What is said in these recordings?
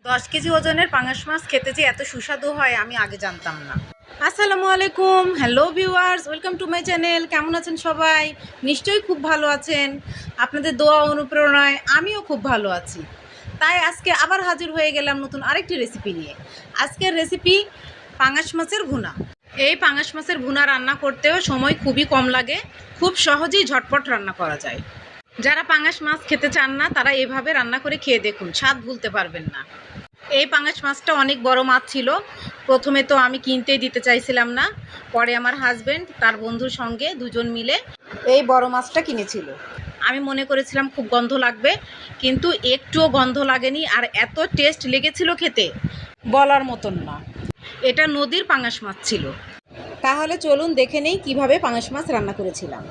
10 KG ওজনের পাঙাশ মাছ খেতে যে এত সুস্বাদু হয় আমি আগে জানতাম না। আসসালামু আলাইকুম, hello viewers, welcome to my channel. কেমন আছেন সবাই? নিশ্চয়ই খুব ভালো আছেন। আপনাদের দোয়া অনুপ্রেরণায় আমিও খুব ভালো আছি। তাই আজকে আবার হাজির হয়ে গেলাম নতুন আরেকটি রেসিপি নিয়ে। আজকের রেসিপি পাঙাশ মাছের ভুনা। এই পাঙাশ মাছের ভুনা রান্না করতেও সময় খুবই কম লাগে, খুব সহজেই ঝটপট রান্না করা যায়। যারা পাঙাশ মাছ খেতে চান না তারা এভাবে রান্না করে খেয়ে দেখুন, স্বাদ ভুলতে পারবেন না। এই পাঙাশ মাছটা অনেক বড় মাছ ছিল। প্রথমে তো আমি কিনতেই দিতে চাইছিলাম না, পরে আমার হাজবেন্ড তার বন্ধুর সঙ্গে দুজন মিলে এই বড় মাছটা কিনেছিল। আমি মনে করেছিলাম খুব গন্ধ লাগবে, কিন্তু একটুও গন্ধ লাগেনি, আর এত টেস্ট লেগেছিল খেতে বলার মতন না। এটা নদীর পাঙাশ মাছ ছিল। তাহলে চলুন দেখে নেই কিভাবে পাঙাশ মাছ রান্না করেছিলাম।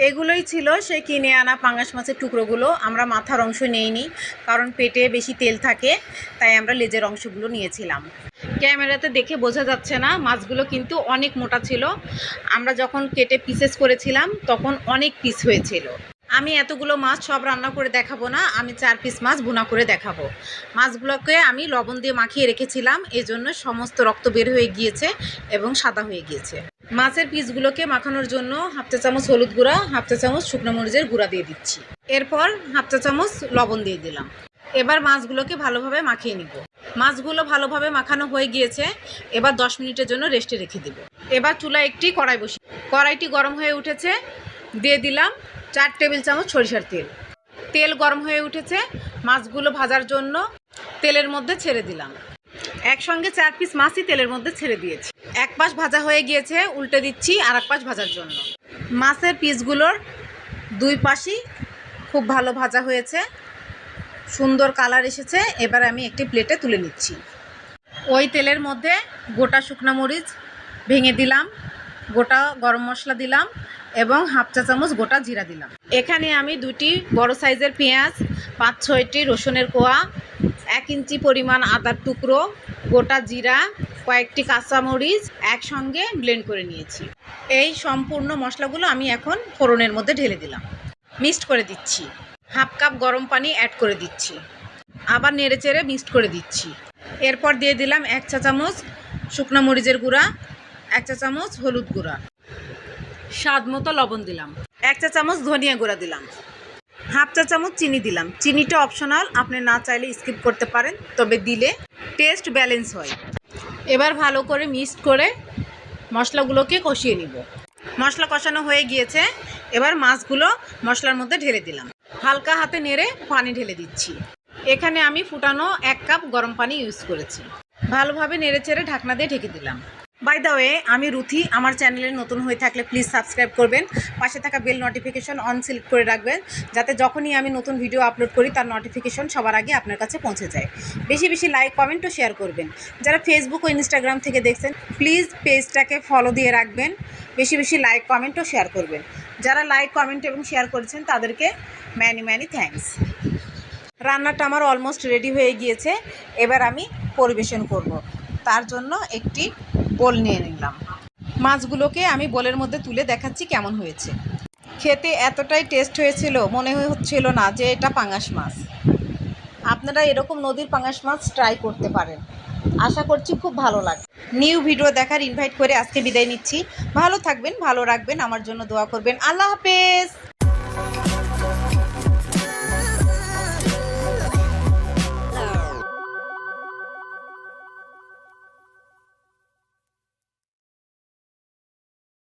এগুলোই ছিল সেই কিনে আনা পাঙাশ মাছের টুকরোগুলো। আমরা মাথার অংশ নেইনি, কারণ পেটে বেশি তেল থাকে, তাই আমরা লেজের অংশগুলো নিয়েছিলাম। ক্যামেরাতে দেখে বোঝা যাচ্ছে না, মাছগুলো কিন্তু অনেক মোটা ছিল। আমরা যখন কেটে পিসেস করেছিলাম তখন অনেক পিস হয়েছিল। আমি এতগুলো মাছ সব রান্না করে দেখাবো না, আমি 4 পিস মাছ ভুনা করে দেখাবো। মাছগুলোকে আমি লবণ দিয়ে মাখিয়ে রেখেছিলাম, এজন্য সমস্ত রক্ত বের হয়ে গিয়েছে এবং সাদা হয়ে গিয়েছে। মাছের পিসগুলোকে মাখানোর জন্য 1/2 চা চামচ হলুদ গুঁড়া, 1/2 চা চামচ শুকনো মরিচের গুঁড়া দিয়ে দিচ্ছি। এরপর 1/2 চা চামচ লবণ দিয়ে দিলাম। এবার মাছগুলোকে ভালোভাবে মাখিয়ে নিব। মাছগুলো ভালোভাবে মাখানো হয়ে গিয়েছে, এবার 10 মিনিটের জন্য রেস্টে রেখে দেব। এবার চুলায় একটি কড়াই বসি, কড়াইটি গরম হয়ে উঠেছে, দিয়ে দিলাম 4 টেবিল চামচ সরিষার তেল। তেল গরম হয়ে উঠেছে, মাছগুলো ভাজার জন্য তেলের মধ্যে ছেড়ে দিলাম। একসঙ্গে 4 পিস মাছই তেলের মধ্যে ছেড়ে দিয়েছি। এক পাশ ভাজা হয়ে গিয়েছে, উল্টে দিচ্ছি আর এক পাশ ভাজার জন্য। মাছের পিসগুলোর 2 পাশই খুব ভালো ভাজা হয়েছে, সুন্দর কালার এসেছে। এবার আমি একটি প্লেটে তুলে নিচ্ছি। ওই তেলের মধ্যে গোটা শুকনো মরিচ ভেঙে দিলাম, গোটা গরম মশলা দিলাম এবং 1/2 চা চামচ গোটা জিরা দিলাম। এখানে আমি 2টি বড় সাইজের পেঁয়াজ, 5-6টি রসুনের কোয়া, 1 ইঞ্চি পরিমাণ আদার টুকরো, গোটা জিরা, কয়েকটি কাঁচামরিচ একসঙ্গে ব্লেন্ড করে নিয়েছি। এই সম্পূর্ণ মশলাগুলো আমি এখন ফোড়নের মধ্যে ঢেলে দিলাম, মিক্সড করে দিচ্ছি। 1/2 কাপ গরম পানি অ্যাড করে দিচ্ছি, আবার নেড়েচেড়ে মিক্সড করে দিচ্ছি। এরপর দিয়ে দিলাম 1 চা চামচ শুকনো মরিচের গুঁড়া, 1 চা চামচ হলুদ গুঁড়া, স্বাদ মতো লবণ দিলাম, 1 চা চামচ ধনিয়া গুঁড়া দিলাম, 1/2 চা চামচ চিনি দিলাম। চিনিটা অপশনাল, আপনি না চাইলে স্কিপ করতে পারেন, তবে দিলে টেস্ট ব্যালেন্স হয়। এবার ভালো করে মিক্সড করে মশলাগুলোকে কষিয়ে নিব। মশলা কষানো হয়ে গিয়েছে, এবার মাছগুলো মশলার মধ্যে ঢেলে দিলাম। হালকা হাতে নেড়ে পানি ঢেলে দিচ্ছি। এখানে আমি ফুটানো 1 কাপ গরম পানি ইউজ করেছি। ভালোভাবে নেড়ে চেড়ে ঢাকনা দিয়ে ঢেকে দিলাম। বাই দ্য ওয়ে, আমি রুথি। আমার চ্যানেলে নতুন হয়ে থাকলে প্লিজ সাবস্ক্রাইব করবেন, পাশে থাকা বেল নোটিফিকেশন অন সিলেক্ট করে রাখবেন, যাতে যখনই আমি নতুন ভিডিও আপলোড করি তার নোটিফিকেশন সবার আগে আপনার কাছে পৌঁছে যায়। বেশি বেশি লাইক, কমেন্ট ও শেয়ার করবেন। যারা ফেসবুক ও ইনস্টাগ্রাম থেকে দেখছেন প্লিজ পেজটাকে ফলো দিয়ে রাখবেন। বেশি বেশি লাইক, কমেন্ট ও শেয়ার করবেন। যারা লাইক, কমেন্ট এবং শেয়ার করেছেন তাদেরকে ম্যানি থ্যাঙ্কস। রান্নাটা আমার অলমোস্ট রেডি হয়ে গিয়েছে, এবার আমি পরিবেশন করব। তার জন্য একটি বোল নিয়ে নিলাম। মাছগুলোকে আমি বোলের মধ্যে তুলে দেখাচ্ছি কেমন হয়েছে। খেতে এতটাই টেস্ট হয়েছিল, মনে হচ্ছিল না যে এটা পাঙাশ মাছ। আপনারা এরকম নদীর পাঙাশ মাছ ট্রাই করতে পারেন, আশা করছি খুব ভালো লাগবে। নিউ ভিডিও দেখার ইনভাইট করে আজকে বিদায় নিচ্ছি। ভালো থাকবেন, ভালো রাখবেন, আমার জন্য দোয়া করবেন। আল্লাহ হাফেজ।